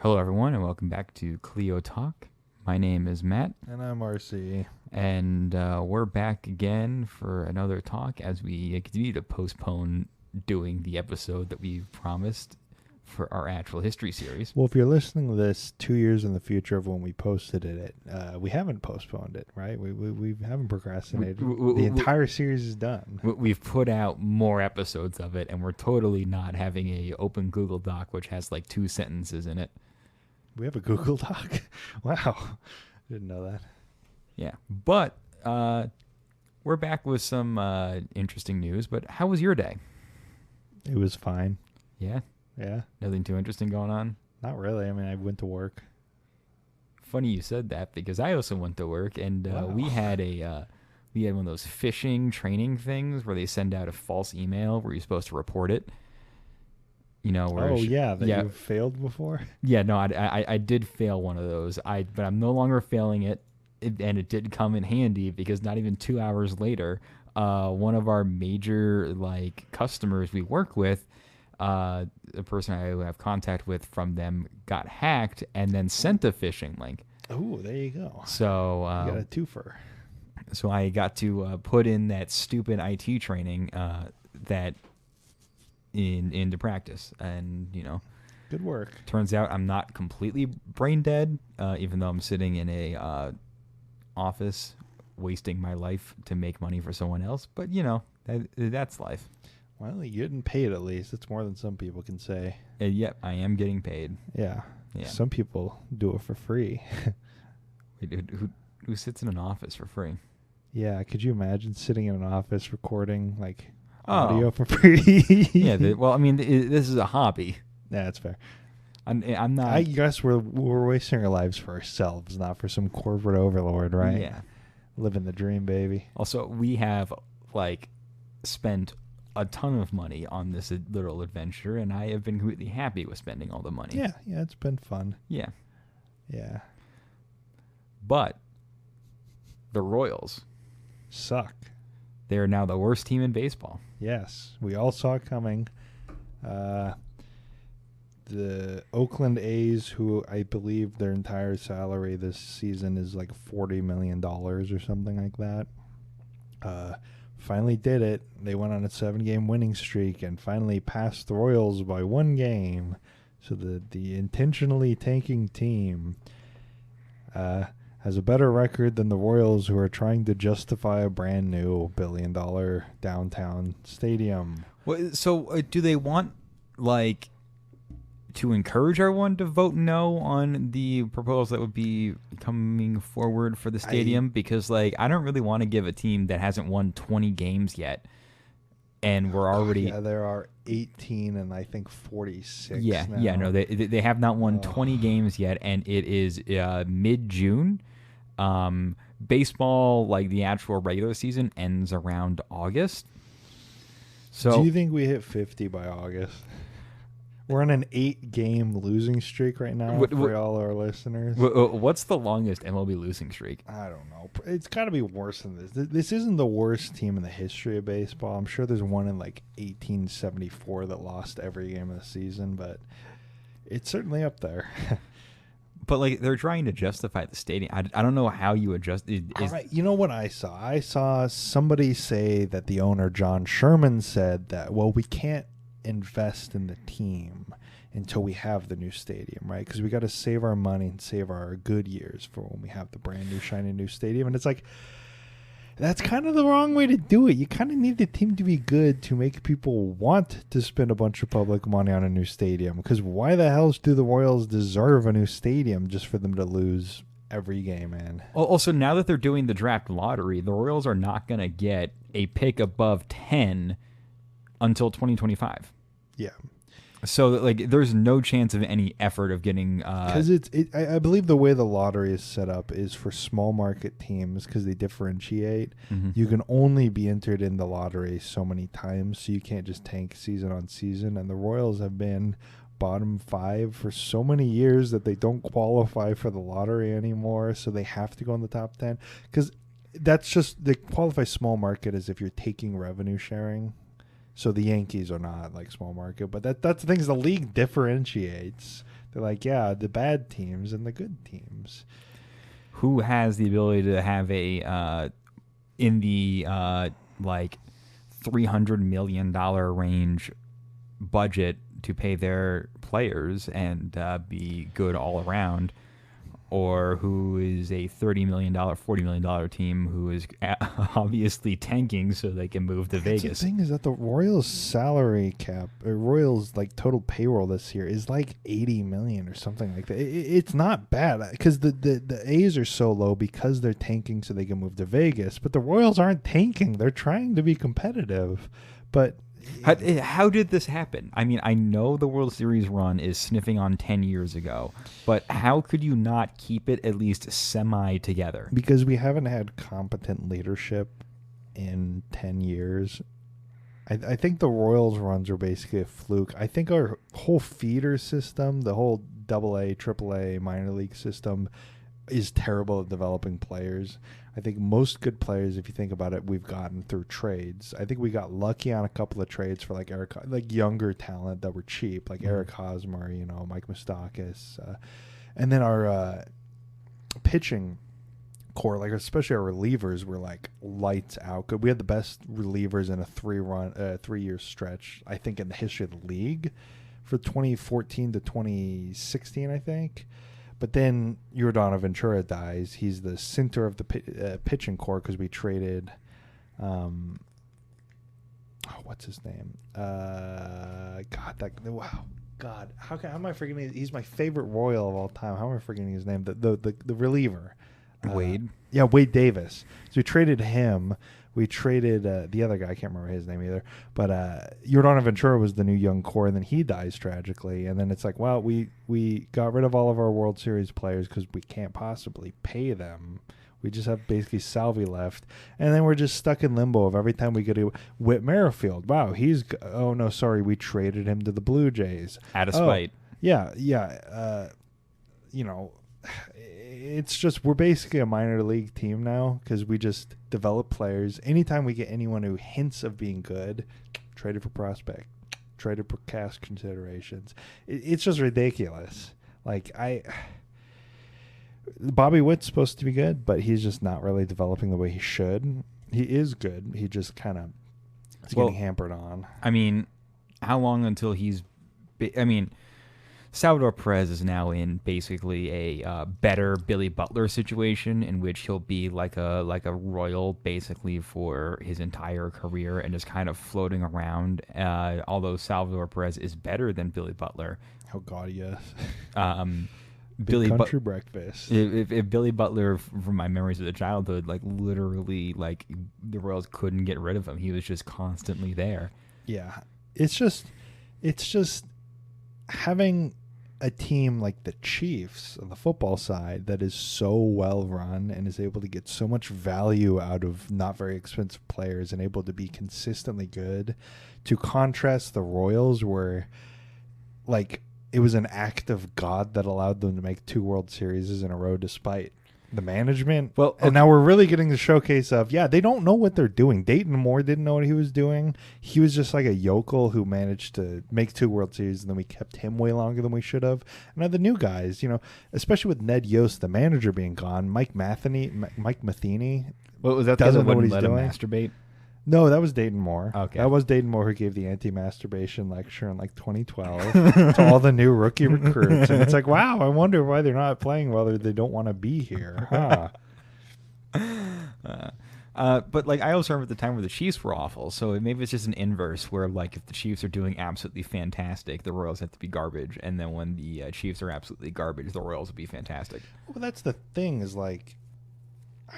Hello, everyone, and welcome back to Clio Talk. My name is Matt, And I'm RC. and we're back again for another talk as we continue to postpone doing the episode that we promised for our actual history series. Well, if you're listening to this 2 years in the future of when we posted it, we haven't postponed it, right? We haven't procrastinated. The entire series is done. We've put out more episodes of it, and we're totally not having a open Google Doc which has like 2 sentences in it. We have a Google Doc. Wow. Didn't know that. Yeah, but we're back with some interesting news. But how was your day? It was fine. Yeah? Yeah. Nothing too interesting going on? Not really. I mean, I went to work. Funny you said that because I also went to work and Wow. we had one of those phishing training things where they send out a false email where you're supposed to report it. You know, where you've failed before? Yeah, no, I did fail one of those. But I'm no longer failing it, and it did come in handy because not even 2 hours later, one of our major customers we work with, the person I have contact with from them got hacked and then sent a phishing link. Oh, there you go. So you got a twofer. So I got to put in that stupid IT training that into practice, and Good work. turns out I'm not completely brain dead, even though I'm sitting in a office wasting my life to make money for someone else. But that's life. Well, you getting paid at least. It's more than some people can say. Yep, I am getting paid. Yeah. Yeah. Some people do it for free. Wait, who sits in an office for free? Yeah, could you imagine sitting in an office recording Oh. audio for free? Yeah, this is a hobby. Yeah, that's fair. I'm not. I guess we're wasting our lives for ourselves, not for some corporate overlord, right? Yeah. Living the dream, baby. Also, we have spent a ton of money on this little adventure, and I have been completely happy with spending all the money. Yeah, it's been fun. Yeah. Yeah. But the Royals, Suck. they are now the worst team in baseball. Yes, we all saw it coming. The Oakland A's, who I believe their entire salary this season is like $40 million or something like that, finally did it. They went on a 7-game winning streak and finally passed the Royals by 1 game. So the intentionally tanking team has a better record than the Royals, who are trying to justify a brand new $1 billion downtown stadium. Well, so do they want to encourage everyone to vote no on the proposal that would be coming forward for the stadium? Because I don't really want to give a team that hasn't won 20 games yet, and we're already there are 18 and I think 46 yeah now. yeah no they have not won 20 games yet, and it is mid-June. Baseball, the actual regular season, ends around August. So do you think we hit 50 by August? We're on an 8-game losing streak right now for all our listeners. What's the longest MLB losing streak? I don't know. It's got to be worse than this. This isn't the worst team in the history of baseball. I'm sure there's one in 1874 that lost every game of the season, but it's certainly up there. But they're trying to justify the stadium. I don't know how you adjust. All right, you know what I saw? I saw somebody say that the owner, John Sherman, said that, well, we can't invest in the team until we have the new stadium, right? Because we got to save our money and save our good years for when we have the brand new, shiny new stadium. And it's that's kind of the wrong way to do it. You kind of need the team to be good to make people want to spend a bunch of public money on a new stadium. Because why the hell do the Royals deserve a new stadium just for them to lose every game, man? Also, now that they're doing the draft lottery, the Royals are not going to get a pick above 10 until 2025. Yeah. So there's no chance of any effort of getting because I believe the way the lottery is set up is for small market teams, because they differentiate. Mm-hmm. You can only be entered in the lottery so many times, so you can't just tank season on season. And the Royals have been bottom 5 for so many years that they don't qualify for the lottery anymore, so they have to go in the top 10, because that's just, they qualify small market as if you're taking revenue sharing. So the Yankees are not small market, but that's the things the league differentiates. They're like, yeah, the bad teams and the good teams. Who has the ability to have a in the like $300 million range budget to pay their players and be good all around, or who is a $30 million, $40 million team who is obviously tanking so they can move to Vegas. The thing is that the Royals salary cap, or Royals like total payroll this year is like 80 million or something like that. It's not bad because the A's are so low because they're tanking so they can move to Vegas. But the Royals aren't tanking; they're trying to be competitive. But how did this happen? I mean, I know the World Series run is sniffing on 10 years ago, but how could you not keep it at least semi together? Because we haven't had competent leadership in 10 years. I think the Royals runs are basically a fluke. I think our whole feeder system, the whole AA, AAA minor league system is terrible at developing players. I think most good players, if you think about it, we've gotten through trades. I think we got lucky on a couple of trades for like younger talent that were cheap, like Eric Hosmer, Mike Moustakas, and then our pitching core, like especially our relievers, were like lights out good. We had the best relievers in a 3-year stretch, I think, in the history of the league, for 2014 to 2016, I think. But then Yordan Ventura dies. He's the center of the pitching core because we traded, what's his name? How am I forgetting? He's my favorite Royal of all time. How am I forgetting his name? The reliever. Wade? Yeah, Wade Davis. So we traded him. We traded the other guy. I can't remember his name either. But Yordan Ventura was the new young core, and then he dies tragically. And then it's like, well, we got rid of all of our World Series players because we can't possibly pay them. We just have basically Salvi left. And then we're just stuck in limbo of every time we go to Whit Merrifield. Wow, oh, no, sorry, we traded him to the Blue Jays. Out of spite. Yeah. It's just we're basically a minor league team now because we just develop players. Anytime we get anyone who hints of being good, traded for prospect, traded for cash considerations. It's just ridiculous. Like Bobby Witt's supposed to be good, but he's just not really developing the way he should. He is good. He just kind of is getting hampered on. I mean, how long until he's? Salvador Perez is now in basically a better Billy Butler situation in which he'll be like a Royal basically for his entire career and just kind of floating around. Although Salvador Perez is better than Billy Butler. Oh God, yes. Billy country breakfast. If Billy Butler, from my memories of the childhood, like literally, like the Royals couldn't get rid of him. He was just constantly there. Yeah, it's just having a team like the Chiefs on the football side that is so well run and is able to get so much value out of not very expensive players and able to be consistently good, to contrast the Royals where like it was an act of God that allowed them to make 2 World Series in a row despite the management. Well, and now we're really getting the showcase of, they don't know what they're doing. Dayton Moore didn't know what he was doing. He was just like a yokel who managed to make 2 World Series, and then we kept him way longer than we should have. And now the new guys, especially with Ned Yost, the manager, being gone, Mike Matheny. What was that? Doesn't know what he's he's doing. Doing. Masturbate. No, that was Dayton Moore. Okay. That was Dayton Moore who gave the anti-masturbation lecture in like 2012 to all the new rookie recruits. And it's like, wow, I wonder why they're not playing well or they don't want to be here. Huh. But like I also remember the time where the Chiefs were awful, so maybe it's just an inverse where like if the Chiefs are doing absolutely fantastic, the Royals have to be garbage, and then when the Chiefs are absolutely garbage, the Royals will be fantastic. Well, that's the thing is like,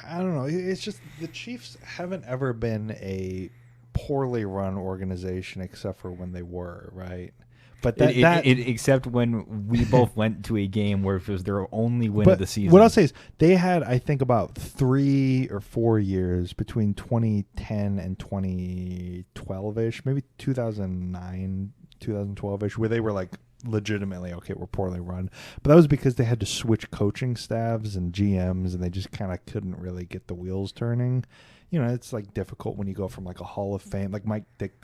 I don't know. It's just the Chiefs haven't ever been a poorly run organization except for when they were, right? But except when we both went to a game where it was their only win of the season. What I'll say is they had, I think, about 3 or 4 years between 2010 and 2012-ish, maybe 2009, 2012-ish, where they were like legitimately, okay, we're poorly run. But that was because they had to switch coaching staffs and GMs, and they just kind of couldn't really get the wheels turning. It's like difficult when you go from like a Hall of Fame, like Dick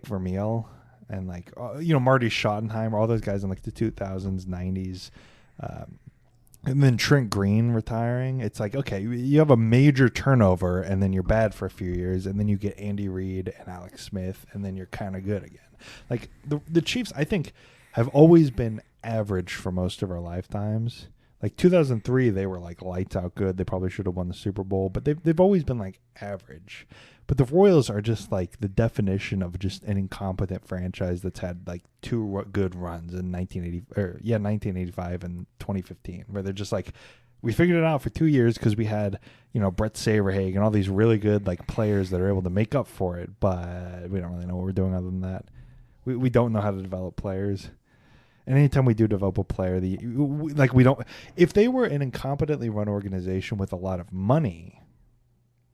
Vermeil and like Marty Schottenheimer, all those guys in like the 2000s, 90s. And then Trent Green retiring. It's like, okay, you have a major turnover, and then you're bad for a few years, and then you get Andy Reid and Alex Smith, and then you're kind of good again. Like the Chiefs, I think, have always been average for most of our lifetimes. Like 2003, they were like lights out good. They probably should have won the Super Bowl, but they've always been like average. But the Royals are just like the definition of just an incompetent franchise that's had like two good runs in 1985 and 2015, where they're just like, we figured it out for 2 years because we had, Brett Saberhagen and all these really good like players that are able to make up for it, but we don't really know what we're doing other than that. We don't know how to develop players. And anytime we do develop a player, we don't. If they were an incompetently run organization with a lot of money,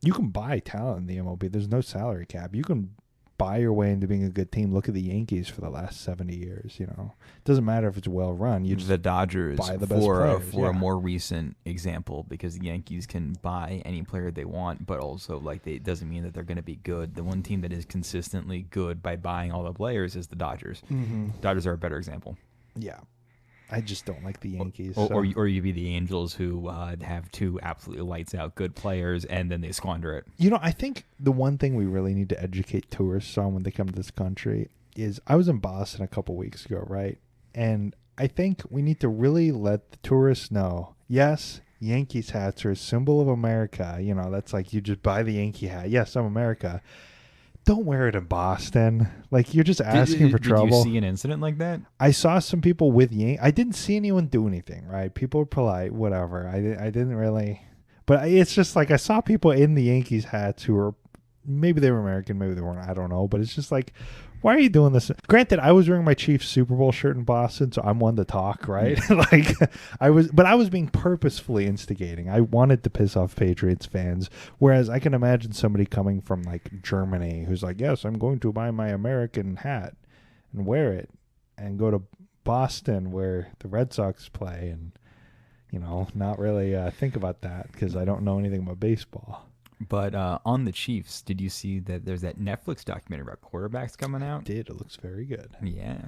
you can buy talent in the MLB. There's no salary cap. You can buy your way into being a good team. Look at the Yankees for the last 70 years. It doesn't matter if it's well run. You just the Dodgers buy the best players. For a more recent example, because the Yankees can buy any player they want, but also it doesn't mean that they're going to be good. The one team that is consistently good by buying all the players is the Dodgers. Mm-hmm. Dodgers are a better example. Yeah. I just don't like the Yankees. Or you be the Angels, who have two absolutely lights out good players, and then they squander it. I think the one thing we really need to educate tourists on when they come to this country is, I was in Boston a couple weeks ago, right? And I think we need to really let the tourists know, yes, Yankees hats are a symbol of America. That's like, you just buy the Yankee hat. Yes, I'm America. Don't wear it in Boston. Like, you're just asking for trouble. Did you see an incident like that? I saw some people with Yankees. I didn't see anyone do anything, right? People were polite, whatever. I didn't really. But it's just like, I saw people in the Yankees hats who were, maybe they were American, maybe they weren't. I don't know. But it's just like, why are you doing this? Granted, I was wearing my Chiefs Super Bowl shirt in Boston, so I'm one to talk, right? I was being purposefully instigating. I wanted to piss off Patriots fans, whereas I can imagine somebody coming from like Germany who's like, yes, I'm going to buy my American hat and wear it, and go to Boston where the Red Sox play, and not really think about that because I don't know anything about baseball. But on the Chiefs, did you see that there's that Netflix documentary about quarterbacks coming out? I did. It looks very good. Yeah.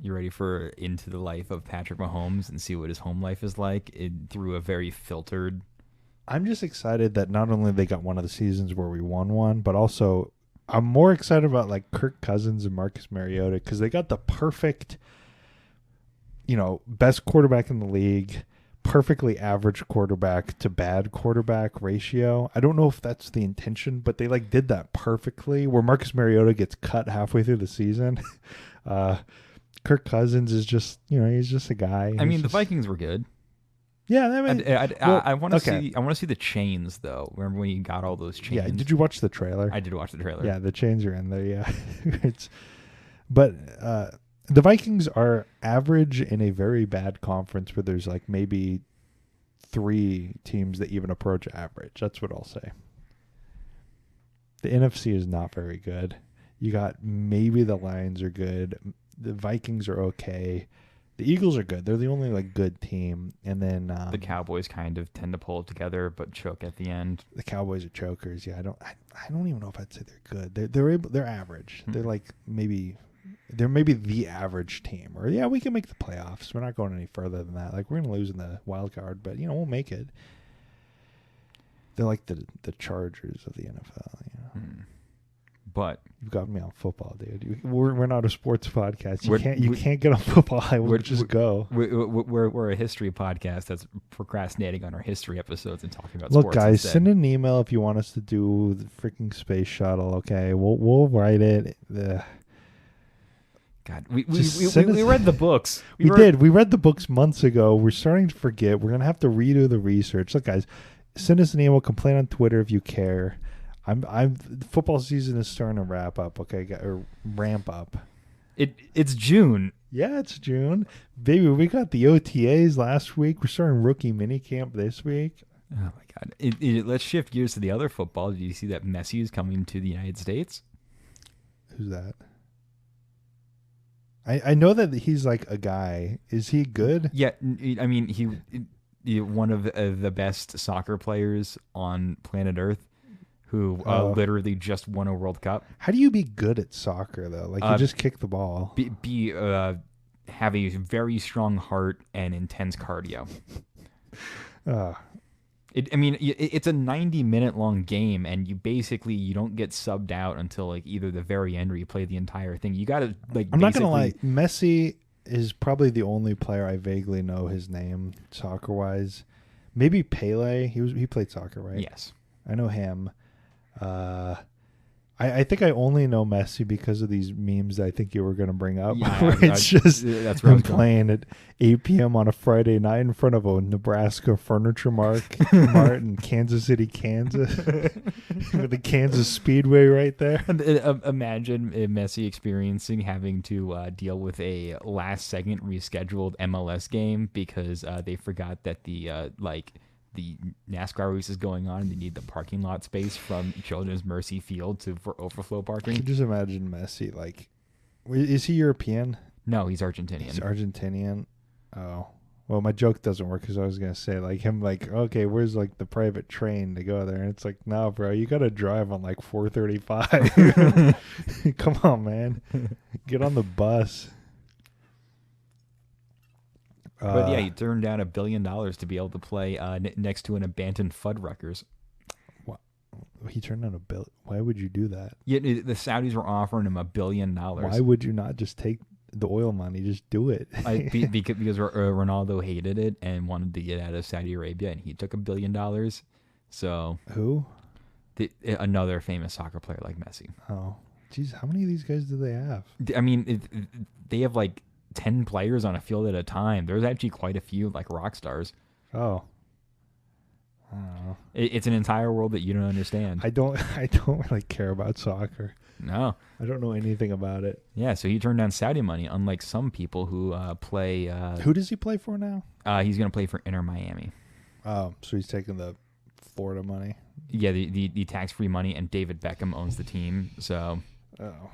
You ready for Into the Life of Patrick Mahomes and see what his home life is like through a very filtered... I'm just excited that not only they got one of the seasons where we won one, but also I'm more excited about like Kirk Cousins and Marcus Mariota, because they got the perfect, best quarterback in the league, perfectly average quarterback to bad quarterback ratio. I don't know if that's the intention, but they did that perfectly, where Marcus Mariota gets cut halfway through the season. Kirk Cousins is just, he's just a guy. I mean, the Vikings were good. Yeah, I mean, I want to see. I want to see the chains, though. Remember when you got all those chains? Yeah. Did you watch the trailer? I did watch the trailer. Yeah, the chains are in there. Yeah, but the Vikings are average in a very bad conference where there's like maybe 3 teams that even approach average. That's what I'll say. The NFC is not very good. You got maybe the Lions are good. The Vikings are okay. The Eagles are good. They're the only good team. And then the Cowboys kind of tend to pull it together but choke at the end. The Cowboys are chokers. Yeah, I don't even know if I'd say they're good. They're average. Mm-hmm. They're maybe the average team. Or yeah, we can make the playoffs. We're not going any further than that. We're going to lose in the wild card, but we'll make it. They're like the Chargers of the NFL. But you've got me on football, dude. We're not a sports podcast. You can't get on football. I would just go. We're a history podcast that's procrastinating on our history episodes and talking about sports. Look, guys, instead. Send an email if you want us to do the freaking space shuttle. Okay, we'll write it. God, we read the books. We read the books months ago. We're starting to forget. We're gonna have to redo the research. Look, guys, send us an email. Complain on Twitter if you care. Football season is starting to wrap up. Okay, or ramp up. It's June. Yeah, it's June, baby. We got the OTAs last week. We're starting rookie minicamp this week. Oh my God! Let's shift gears to the other football. Did you see that Messi is coming to the United States? Who's that? I know that he's like a guy. Is he good? Yeah, I mean he one of the best soccer players on planet Earth, who literally just won a World Cup. How do you be good at soccer though? Like you just kick the ball. Have a very strong heart and intense cardio. It's a 90-minute long game, and you don't get subbed out until like either the very end or you play the entire thing. You got to like. I'm not gonna lie, Messi is probably the only player I vaguely know his name soccer wise. Maybe Pele. He played soccer, right? Yes, I know him. I think I only know Messi because of these memes that I think you were going to bring up. Yeah, it's just that's him playing at 8 p.m. on a Friday night in front of a Nebraska furniture mart in Kansas City, Kansas, with the Kansas Speedway right there. Imagine Messi experiencing having to deal with a last-second rescheduled MLS game because they forgot that the NASCAR race is going on and they need the parking lot space from Children's Mercy Field for overflow parking. I can just imagine Messi, like, is he European? No, he's Argentinian. He's Argentinian. Oh, well, my joke doesn't work because I was going to say, like, him, like, okay, where's, like, the private train to go there? And it's like, no, bro, you got to drive on, like, 435. Come on, man. Get on the bus. But yeah, he turned down $1 billion to be able to play next to an abandoned Fuddruckers. What? He turned down $1 billion. Why would you do that? Yeah, the Saudis were offering him $1 billion. Why would you not just take the oil money? Just do it. Because Ronaldo hated it and wanted to get out of Saudi Arabia, and he took $1 billion. So who? Another famous soccer player like Messi. Oh, geez, how many of these guys do they have? I mean, they have like 10 players on a field at a time. There's actually quite a few like rock stars. Oh, I don't know. It's an entire world that you don't understand. I don't really care about soccer. No, I don't know anything about it. Yeah, so he turned down Saudi money, unlike some people who play. Who does he play for now? He's going to play for Inter Miami. Oh, so he's taking the Florida money. Yeah, the tax-free money, and David Beckham owns the team. So. Oh.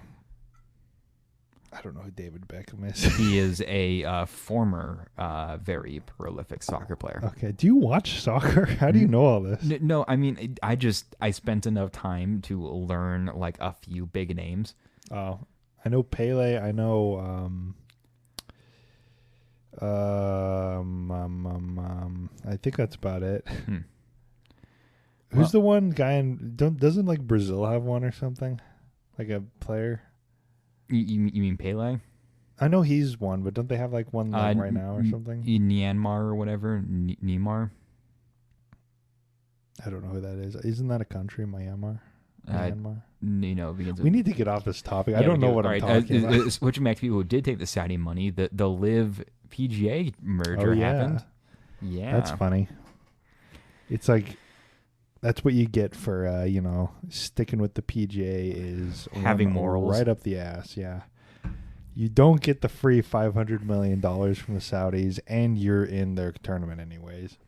I don't know who David Beckham is. He is a former, very prolific soccer player. Okay. Do you watch soccer? How do you know all this? No, I mean, I spent enough time to learn like a few big names. Oh, I know Pele. I know. I think that's about it. Who's the one guy doesn't like Brazil have one or something? Like a player? You mean Pele? I know he's one, but don't they have like one right now or something? Myanmar or whatever? Neymar? I don't know who that is. Isn't that a country, Myanmar? Myanmar? Because we need to get off this topic. Yeah, I don't know what I'm talking about. Switching back to people who did take the Saudi money, the Live PGA merger happened. Yeah. That's funny. It's like, that's what you get for, sticking with the PGA is having morals right up the ass. Yeah. You don't get the free $500 million from the Saudis, and you're in their tournament anyways.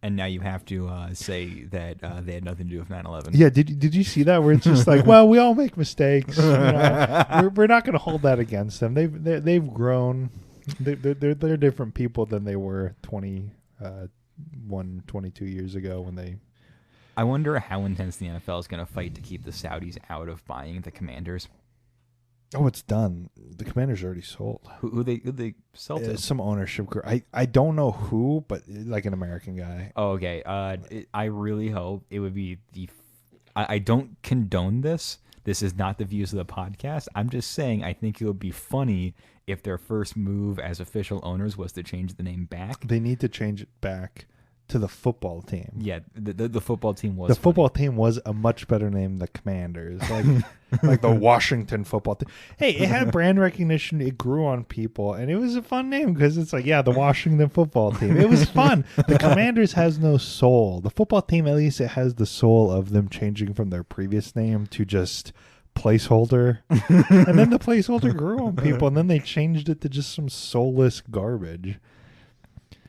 And now you have to say that they had nothing to do with 9/11. Yeah, did you see that? Where it's just like, well, we all make mistakes. We're not going to hold that against them. They've grown. They're different people than they were 22 years ago when they. I wonder how intense the NFL is going to fight to keep the Saudis out of buying the Commanders. Oh, it's done. The Commanders already sold. Who they sell to? Some ownership group. I don't know who, but like an American guy. Oh, okay. I really hope it would be I don't condone this. This is not the views of the podcast. I'm just saying I think it would be funny if their first move as official owners was to change the name back. They need to change it back to the football team. Yeah, the football team was. The football team was a much better name than the Commanders, like the Washington football team. Hey, it had brand recognition. It grew on people, and it was a fun name because it's like, yeah, the Washington football team. It was fun. The Commanders has no soul. The football team, at least, it has the soul of them changing from their previous name to just placeholder, and then the placeholder grew on people, and then they changed it to just some soulless garbage.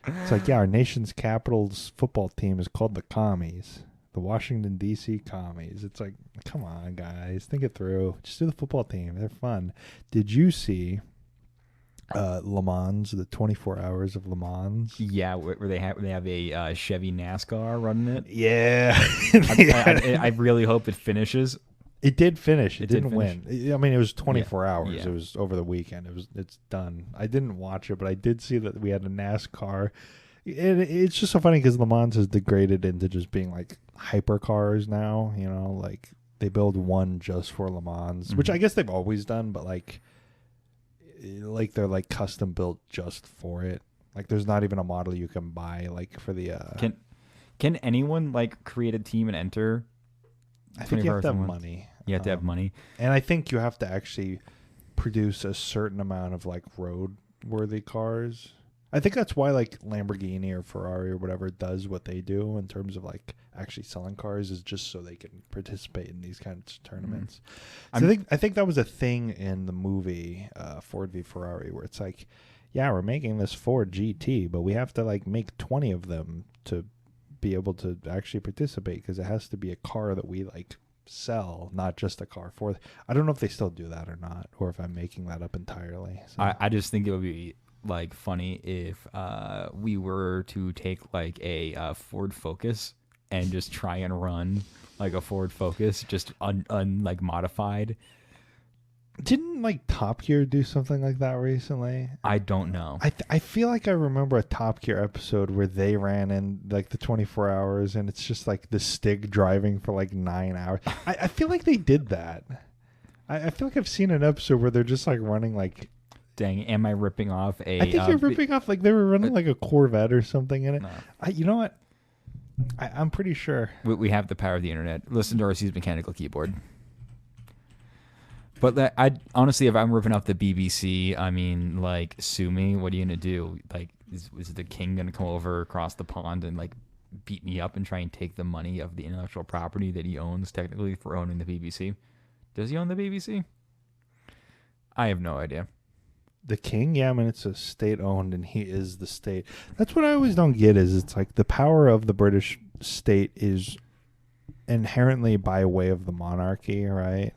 It's like, yeah, our nation's capital's football team is called the Commies, the Washington, D.C. Commies. It's like, come on, guys, think it through. Just do the football team. They're fun. Did you see Le Mans, the 24 hours of Le Mans. Yeah, where they have a Chevy NASCAR running it. Yeah. I really hope it finishes. It did finish. It It did didn't finish. win. I mean, it was Yeah, 24 hours. yeah. It was over the weekend. It's done. I didn't watch it, but I did see that we had a NASCAR. It's just so funny because Le Mans has degraded into just being like hypercars now. You know, like they build one just for Le Mans, which I guess they've always done, but like they're like custom built just for it. Like there's not even a model you can buy like for the. Can anyone like create a team and enter? I think you have to have 24 hours money. You have to have money. And I think you have to actually produce a certain amount of like road-worthy cars. I think that's why like Lamborghini or Ferrari or whatever does what they do in terms of like actually selling cars, is just so they can participate in these kinds of tournaments. So I think that was a thing in the movie Ford v Ferrari, where it's like, yeah, we're making this Ford GT, but we have to like make 20 of them to be able to actually participate, because it has to be a car that we like sell, not just a car for. I don't know if they still do that or not, or if I'm making that up entirely. So. I just think it would be like funny if we were to take like a Ford Focus and just try and run like a Ford Focus, just like modified. Didn't like Top Gear do something like that recently? I don't know. I feel like I remember a Top Gear episode where they ran in like the 24 hours, and it's just like the Stig driving for like 9 hours. I feel like they did that. I feel like I've seen an episode where they're just like running like. Dang, am I ripping off a? I think you're ripping off like they were running like a Corvette or something in it. No. You know what? I'm pretty sure. We have the power of the internet. Listen to Darcy's mechanical keyboard. But I honestly, if I'm ripping off the BBC, I mean, like, sue me. What are you gonna do? Like, is the king gonna come over across the pond and like beat me up and try and take the money of the intellectual property that he owns technically for owning the BBC? Does he own the BBC? I have no idea. The king? Yeah, I mean, it's a state owned, and he is the state. That's what I always don't get, is it's like the power of the British state is inherently by way of the monarchy, right?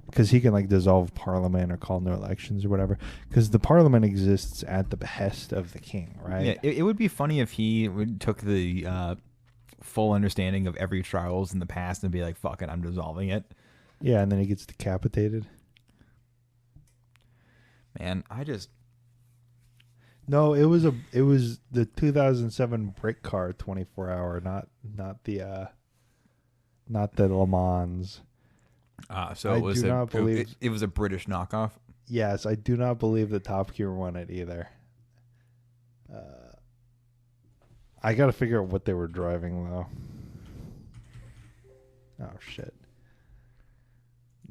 Because he can like dissolve parliament or call new elections or whatever. Because the parliament exists at the behest of the king, right? Yeah, it would be funny if he took the full understanding of every trials in the past and be like, fuck it, I'm dissolving it. Yeah, and then he gets decapitated. Man, I just... No, it was the 2007 brick car 24 hour, not the Le Mans. So it was it was a British knockoff. Yes, I do not believe that Top Gear won it either. I got to figure out what they were driving though. Oh shit.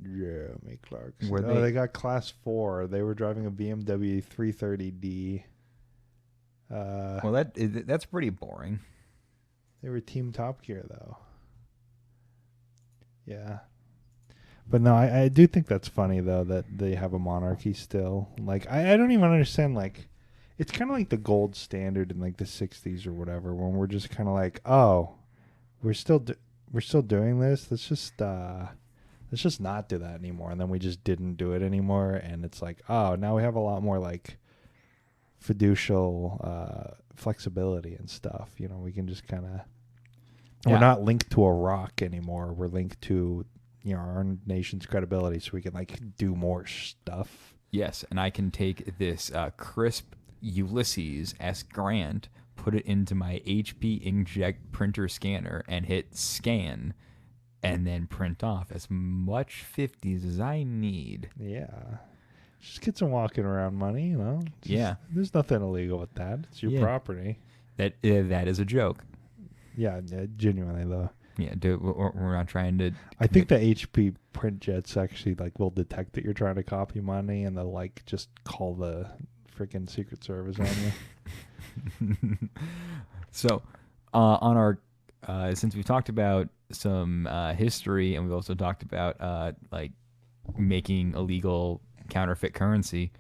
Jeremy Clarkson. They got class 4. They were driving a BMW 330D. Well, that's pretty boring. They were Team Top Gear though. Yeah. But no, I do think that's funny though that they have a monarchy still. Like I don't even understand, like it's kind of like the gold standard in like the 60s or whatever, when we're just kind of like, oh, we're still doing this. Let's just not do that anymore. And then we just didn't do it anymore, and it's like, oh, now we have a lot more like fiducial flexibility and stuff. You know, we can just kind of we're not linked to a rock anymore. We're linked to, you know, our nation's credibility, so we can like do more stuff. Yes, and I can take this crisp Ulysses S. Grant, put it into my HP inkjet printer scanner, and hit scan, and then print off as much 50s as I need. Yeah. Just get some walking around money, you know? There's nothing illegal with that. It's your property. That is a joke. Yeah, genuinely though. Yeah, we're not trying to... I think the HP print jets actually like will detect that you're trying to copy money, and they'll like just call the freaking Secret Service on you. So, on our... since we've talked about some history, and we've also talked about like making illegal counterfeit currency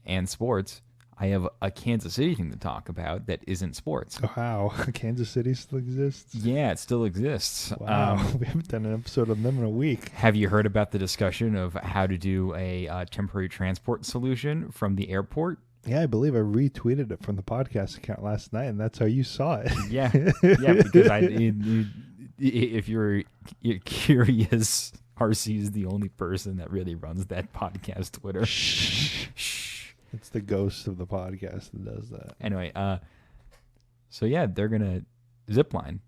and sports, I have a Kansas City thing to talk about that isn't sports. Oh, wow. Kansas City still exists? Yeah, it still exists. Wow. We haven't done an episode of them in a week. Have you heard about the discussion of how to do a temporary transport solution from the airport? Yeah, I believe I retweeted it from the podcast account last night, and that's how you saw it. Yeah, yeah. Because if you're curious, RC is the only person that really runs that podcast Twitter. Shh. It's the ghost of the podcast that does that. Anyway, so yeah, they're gonna zip line.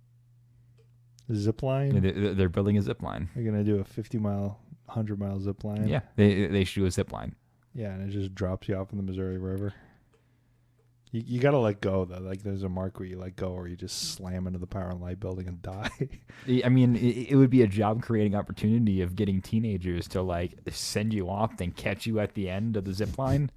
Zip line? They're building a zip line. They're gonna do a 50-mile, 100-mile zip line. Yeah, they should do a zip line. Yeah, and it just drops you off in the Missouri River. You got to let go, though. Like, there's a mark where you let go or you just slam into the Power and Light building and die. I mean, it would be a job-creating opportunity of getting teenagers to, like, send you off, then catch you at the end of the zip line.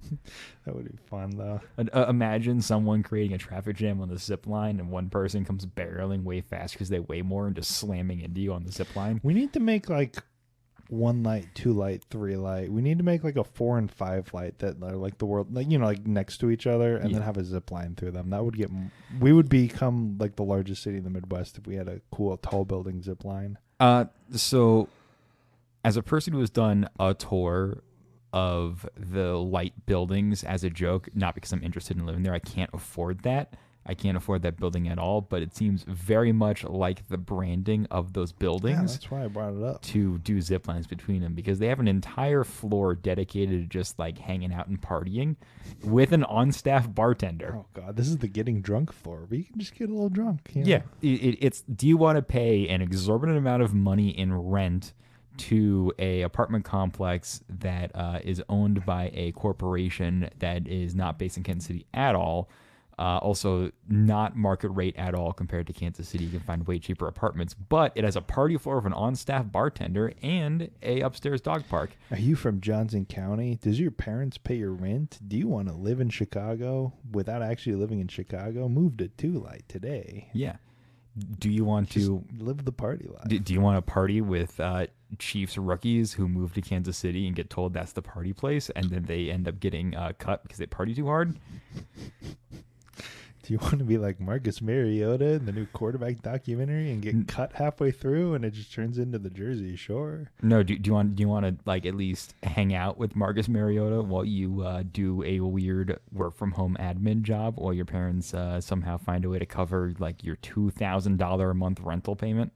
That would be fun, though. Imagine someone creating a traffic jam on the zip line and one person comes barreling way fast because they weigh more and just slamming into you on the zip line. We need to make, like, 1 light, 2 light, 3 light. We need to make like a 4 and 5 light that are like the world, like, you know, like next to each other, and then have a zip line through them. That would get. We would become like the largest city in the Midwest if we had a cool tall building zip line. So, as a person who has done a tour of the light buildings as a joke, not because I'm interested in living there, I can't afford that. I can't afford that building at all, but it seems very much like the branding of those buildings. Yeah, that's why I brought it up. To do zip lines between them, because they have an entire floor dedicated to just like hanging out and partying with an on-staff bartender. Oh God, this is the getting drunk floor. But you can just get a little drunk. You know? Yeah, it's. Do you want to pay an exorbitant amount of money in rent to a apartment complex that is owned by a corporation that is not based in Kansas City at all? Also, not market rate at all compared to Kansas City. You can find way cheaper apartments, but it has a party floor of an on-staff bartender and a upstairs dog park. Are you from Johnson County? Does your parents pay your rent? Do you want to live in Chicago without actually living in Chicago? Move to 2 Light today. Yeah. Do you want to live the party life? Do you want to party with Chiefs rookies who move to Kansas City and get told that's the party place, and then they end up getting cut because they party too hard? Do you want to be like Marcus Mariota in the new quarterback documentary and get cut halfway through and it just turns into the Jersey Shore? No. Do you want to like at least hang out with Marcus Mariota while you do a weird work from home admin job while your parents somehow find a way to cover like your $2,000 a month rental payment?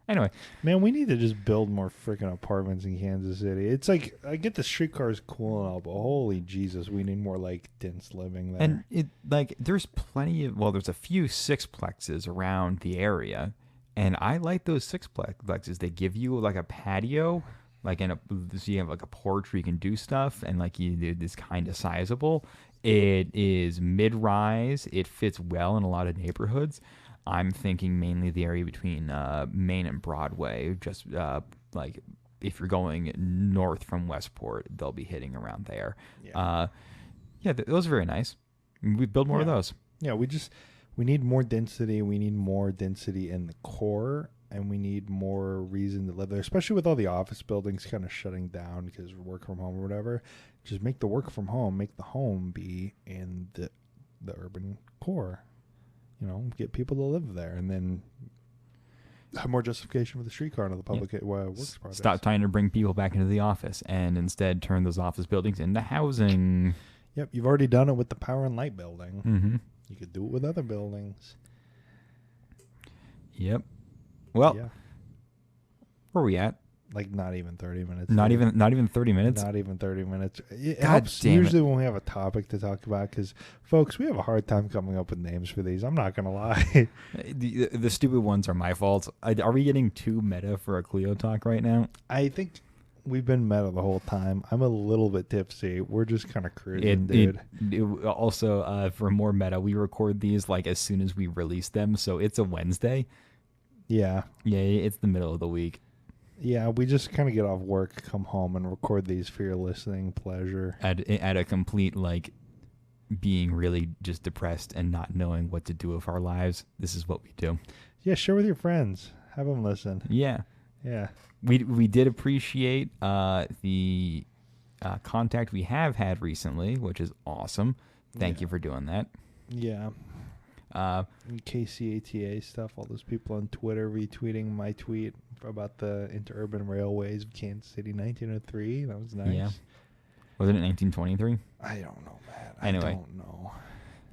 Anyway, man, we need to just build more freaking apartments in Kansas City. It's like, I get the streetcars cool and all, but holy Jesus, we need more like dense living there. And it like there's plenty of there's a few sixplexes around the area, and I like those sixplexes. They give you like a patio, like so you have like a porch where you can do stuff, and like it's kind of sizable. It is mid-rise. It fits well in a lot of neighborhoods. I'm thinking mainly the area between Main and Broadway. Just like if you're going north from Westport, they'll be hitting around there. Yeah, those are very nice. We build more of those. Yeah, we need more density. We need more density in the core, and we need more reason to live there, especially with all the office buildings kind of shutting down because we're work from home or whatever. Just make the work from home, make the home be in the urban core. You know, get people to live there, and then have more justification for the streetcar and the public works projects. Stop trying to bring people back into the office, and instead turn those office buildings into housing. Yep, you've already done it with the Power and Light building. Mm-hmm. You could do it with other buildings. Yep. Well, where are we at? Like not even 30 minutes. Not even 30 minutes. Not even 30 minutes. It God helps damn usually it. when we have a topic to talk about because, folks, we have a hard time coming up with names for these. I'm not gonna lie. The stupid ones are my fault. Are we getting too meta for a Clio talk right now? I think we've been meta the whole time. I'm a little bit tipsy. We're just kind of cruising, dude. Also, for more meta, we record these like as soon as we release them, so it's a Wednesday. Yeah. Yeah, it's the middle of the week. Yeah, we just kind of get off work, come home, and record these for your listening pleasure. At a complete, like, being really just depressed and not knowing what to do with our lives. This is what we do. Yeah, share with your friends. Have them listen. Yeah. Yeah. We did appreciate the contact we have had recently, which is awesome. Thank you for doing that. Yeah. KCATA stuff, all those people on Twitter retweeting my tweet about the interurban railways of Kansas City 1903. That was nice. Yeah. Wasn't it 1923? I don't know, man. Anyway. I don't know.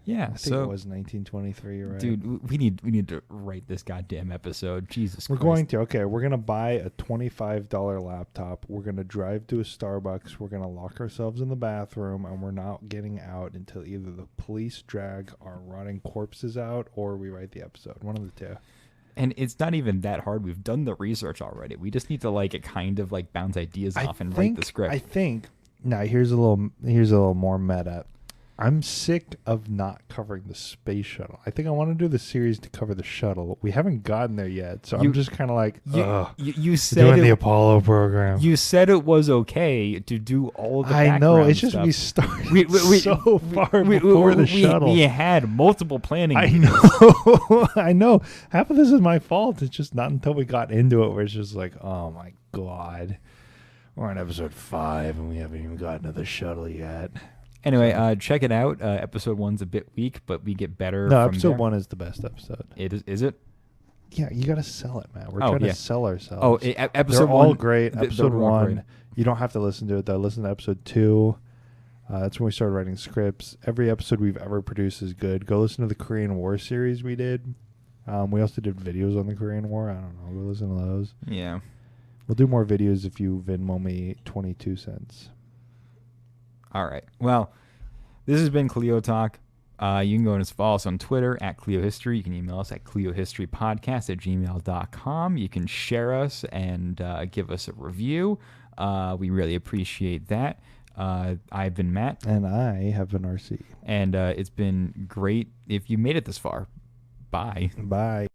Yeah, I think it was 1923, right? Dude, we need to write this goddamn episode. Jesus Christ. We're going to. Okay, we're going to buy a $25 laptop. We're going to drive to a Starbucks. We're going to lock ourselves in the bathroom, and we're not getting out until either the police drag our rotting corpses out or we write the episode. One of the two. And it's not even that hard. We've done the research already. We just need to kind of bounce ideas off and write the script. I think now here's a little more meta. I'm sick of not covering the space shuttle. I think I want to do the series to cover the shuttle. We haven't gotten there yet, so I'm just kind of like, you said doing the Apollo program. You said it was okay to do all the background I know. It's just stuff. we started so far before the shuttle. We had multiple planning. I know. I know. Half of this is my fault. It's just not until we got into it where it's just like, oh my God, we're on episode 5 and we haven't even gotten to the shuttle yet. Anyway, check it out. Episode 1's a bit weak, but we get better. No, from episode there. 1 is the best episode. It is. Is it? Yeah, you got to sell it, man. We're trying to sell ourselves. Oh, episode They're 1. all great. Episode they're all 1. great. You don't have to listen to it, though. Listen to episode 2. That's when we started writing scripts. Every episode we've ever produced is good. Go listen to the Korean War series we did. We also did videos on the Korean War. I don't know. Go listen to those. Yeah. We'll do more videos if you Venmo me 22 cents. All right. Well, this has been Cleo Talk. You can go and follow us on Twitter at Cleo History. You can email us at cleohistorypodcast@gmail.com. You can share us and give us a review. We really appreciate that. I've been Matt. And I have been RC. And it's been great if you made it this far. Bye. Bye.